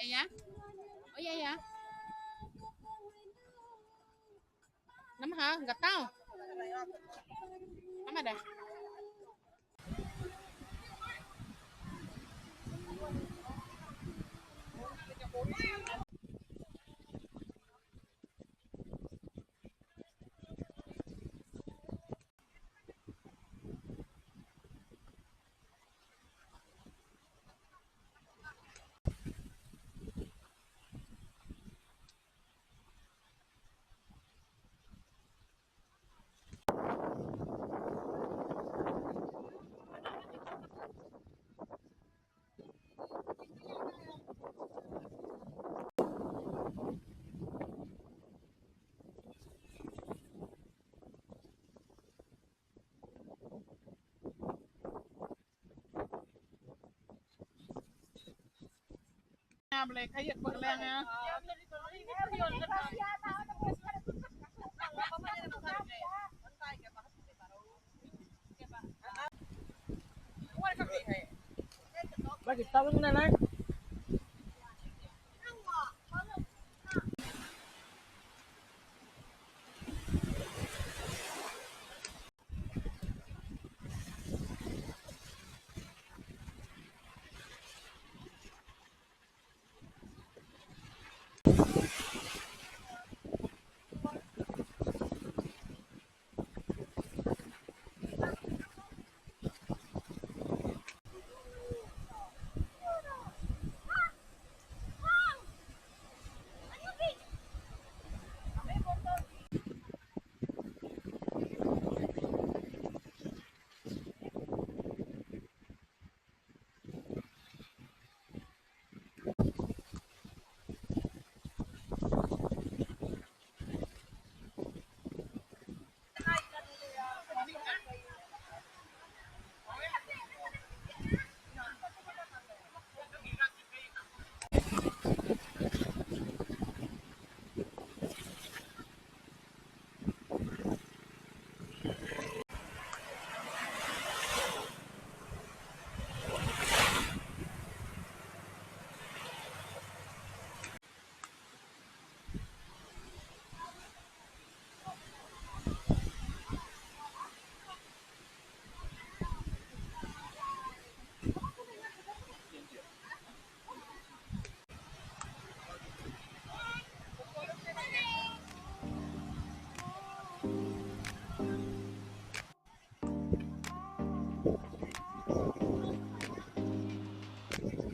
Iya ya? Oh iya ya? Nama ha? Nggak tahu. Nama dah. Boleh kayak berlengah. Bagi tahu mana?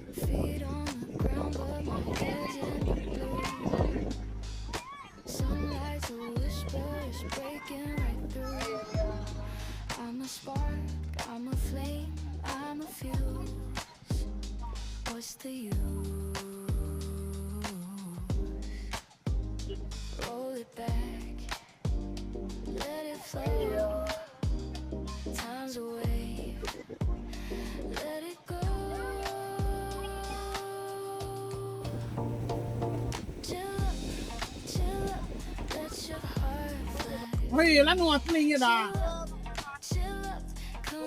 Feet on the ground, but my head's in the blue. Sunlight's a whisper, it's breaking right through. I'm a spark, I'm a flame, I'm a fuse. What's the use? Roll it back, let it flow. Time's a wave, let it go. Hei, lah nuat ni dah.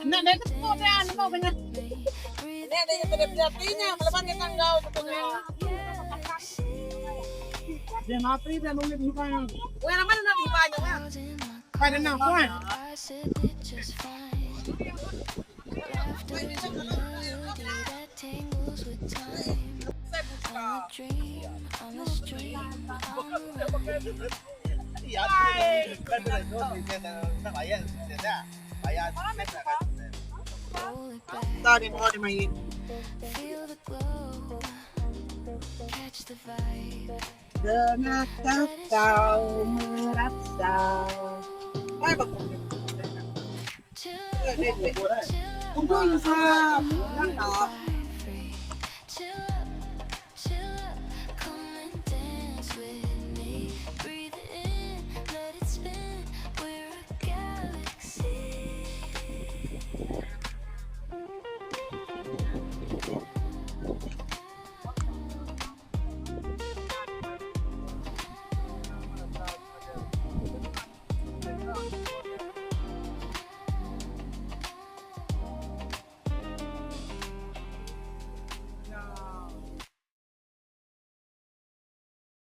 Nak dah ketemu dah, nak mau kena. Ni ada yang terjadinya, melepas kita enggak sebetulnya. Dia mati dia nunggu di mana? Weh, nama nak di mana? Pada nak kan? After the melody that tangles with time. a dream, I'm a stream, I'm a roll it back, Tadi mau dimain. feel the glow, catch the vibe. Dengarkah kau merasa? Ay, Chill, Kumpul sa laptop. free. Chill up, come and dance with me. Breathe it in, let it spin. We're a galaxy.